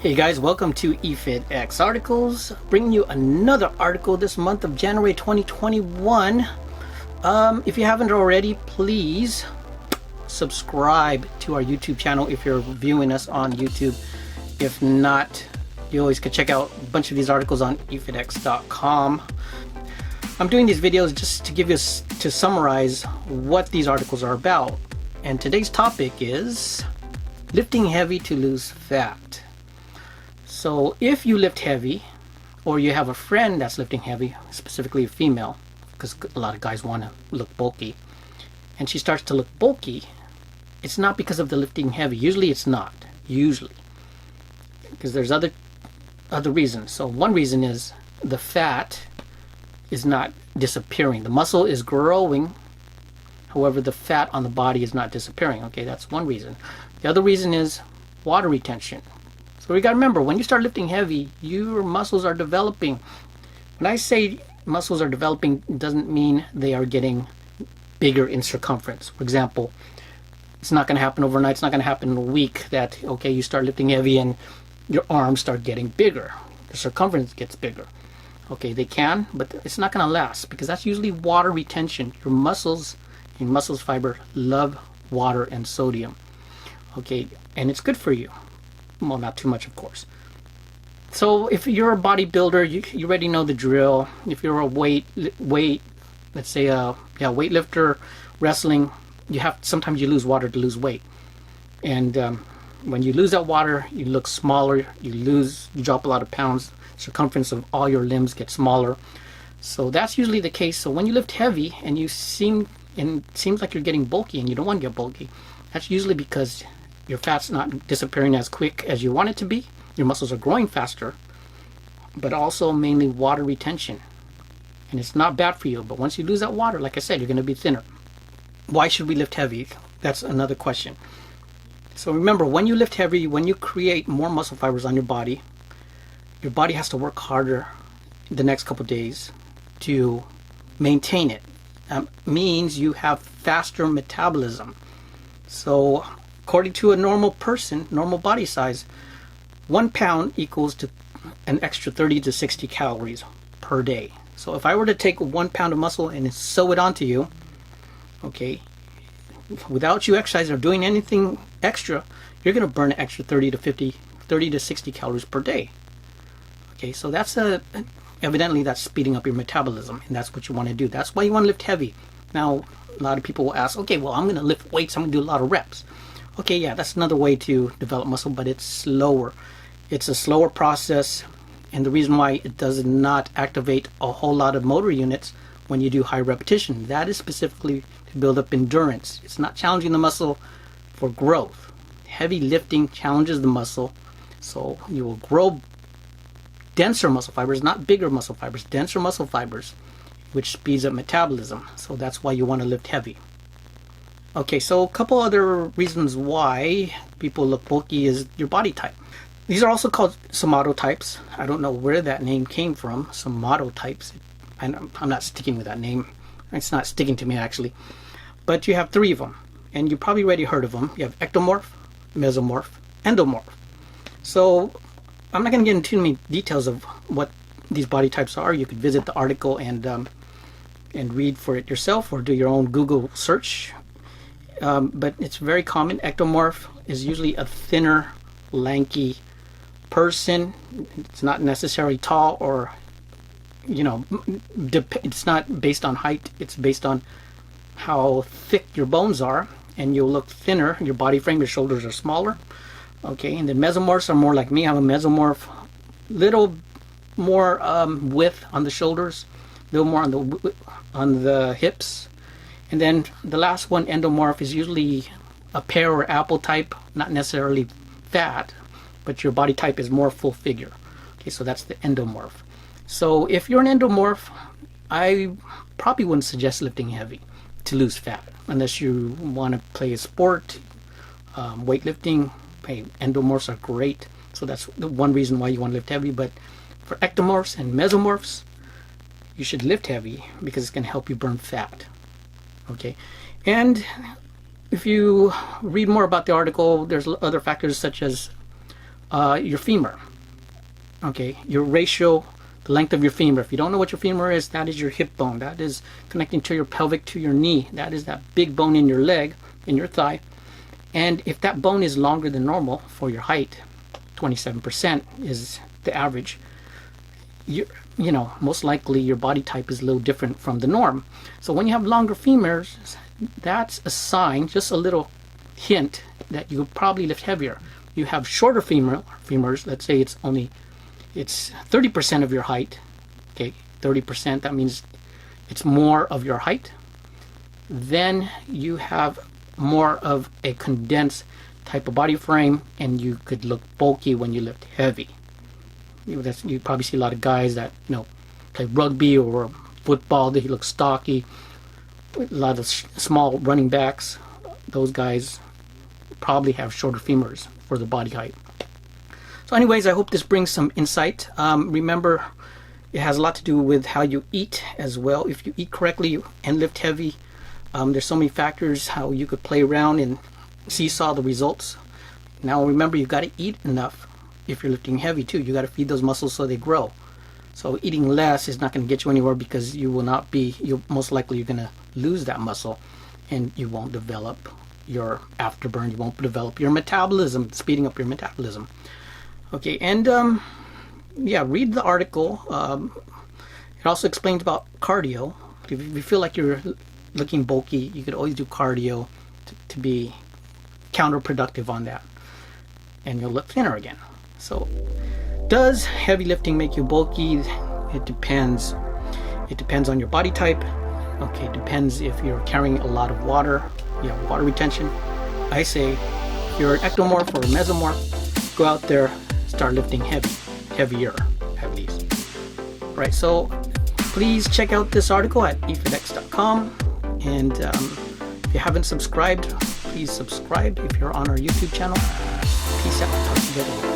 Hey guys, welcome to eFitX Articles, bringing you another article this month of January 2021. If you haven't already, please subscribe to our YouTube channel if you're viewing us on YouTube. If not, you always can check out a bunch of these articles on efitx.com. I'm doing these videos just to give you, to summarize what these articles are about. And today's topic is lifting heavy to lose fat. So if you lift heavy, or you have a friend that's lifting heavy, specifically a female, because a lot of guys want to look bulky, and she starts to look bulky, it's not because of the lifting heavy. Usually it's not. Usually. Because there's other reasons. So one reason is the fat is not disappearing. The muscle is growing. However, the fat on the body is not disappearing. Okay, that's one reason. The other reason is water retention. So we got to remember, when you start lifting heavy, your muscles are developing. When I say muscles are developing, it doesn't mean they are getting bigger in circumference. For example, it's not going to happen overnight. It's not going to happen in a week that, okay, you start lifting heavy and your arms start getting bigger. The circumference gets bigger. Okay, they can, but it's not going to last because that's usually water retention. Your muscles fiber love water and sodium. Okay, and it's good for you. Well, not too much, of course. So if you're a bodybuilder, you already know the drill. If you're a let's say weightlifter, wrestling, sometimes you lose water to lose weight. And when you lose that water, you look smaller. You drop a lot of pounds. Circumference of all your limbs gets smaller. So that's usually the case. So when you lift heavy and it seems like you're getting bulky and you don't want to get bulky, that's usually because your fat's not disappearing as quick as you want it to be. Your muscles are growing faster, but also mainly water retention. And it's not bad for you, but once you lose that water, like I said, you're going to be thinner. Why should we lift heavy? That's another question. So remember, when you lift heavy, when you create more muscle fibers on your body has to work harder the next couple days to maintain it. Means you have faster metabolism. So according to a normal person, normal body size, 1 pound equals to an extra 30 to 60 calories per day. So if I were to take 1 pound of muscle and sew it onto you, okay, without you exercising or doing anything extra, you're going to burn an extra 30 to 60 calories per day. Okay, so that's evidently that's speeding up your metabolism, and that's what you want to do. That's why you want to lift heavy. Now, a lot of people will ask, okay, well, I'm going to lift weights. I'm going to do a lot of reps. Okay, yeah, that's another way to develop muscle, but it's slower. It's a slower process, and the reason why it does not activate a whole lot of motor units when you do high repetition, that is specifically to build up endurance. It's not challenging the muscle for growth. Heavy lifting challenges the muscle, so you will grow denser muscle fibers, not bigger muscle fibers, denser muscle fibers, which speeds up metabolism. So that's why you want to lift heavy. Okay, so a couple other reasons why people look bulky is your body type. These are also called somatotypes. I don't know where that name came from, somatotypes. I'm not sticking with that name. It's not sticking to me, actually. But you have 3 of them, and you probably already heard of them. You have ectomorph, mesomorph, endomorph. So I'm not going to get into too many details of what these body types are. You could visit the article and read for it yourself or do your own Google search. But it's very common. Ectomorph is usually a thinner, lanky person. It's not necessarily tall or, it's not based on height. It's based on how thick your bones are, and you'll look thinner. Your body frame, your shoulders are smaller. Okay, and the mesomorphs are more like me. I have a mesomorph, little more width on the shoulders, a little more on the hips. And then the last one, endomorph, is usually a pear or apple type, not necessarily fat, but your body type is more full figure. Okay, so that's the endomorph. So if you're an endomorph, I probably wouldn't suggest lifting heavy to lose fat, unless you want to play a sport, weightlifting. Hey, endomorphs are great, so that's the one reason why you want to lift heavy. But for ectomorphs and mesomorphs, you should lift heavy because it's going to help you burn fat. Okay, and if you read more about the article, there's other factors such as your femur. Okay, your ratio, the length of your femur. If you don't know what your femur is, that is your hip bone. That is connecting to your pelvic to your knee. That is that big bone in your leg, in your thigh. And if that bone is longer than normal for your height, 27% is the average, you know, most likely your body type is a little different from the norm. So when you have longer femurs, that's a sign, just a little hint that you could probably lift heavier. You have shorter femurs, let's say it's 30% of your height. Okay, 30%, that means it's more of your height. Then you have more of a condensed type of body frame, and you could look bulky when you lift heavy. You probably see a lot of guys that, you know, play rugby or football. They look stocky. A lot of small running backs. Those guys probably have shorter femurs for the body height. So anyways, I hope this brings some insight. Remember, it has a lot to do with how you eat as well. If you eat correctly and lift heavy, there's so many factors how you could play around and seesaw the results. Now remember, you got to eat enough. If you're lifting heavy too, you got to feed those muscles so they grow. So eating less is not going to get you anywhere, because you will not be, most likely you're going to lose that muscle, and you won't develop your afterburn. You won't develop your metabolism, speeding up your metabolism. Okay, and yeah, read the article. It also explains about cardio. If you feel like you're looking bulky, you could always do cardio to be counterproductive on that, and you'll look thinner again. So, does heavy lifting make you bulky? It depends. It depends on your body type. Okay, it depends if you're carrying a lot of water, you have water retention. I say, if you're an ectomorph or a mesomorph, go out there, start lifting heavier at least. Right, so please check out this article at efitx.com, and if you haven't subscribed, please subscribe if you're on our YouTube channel. Peace out. Talk to you later.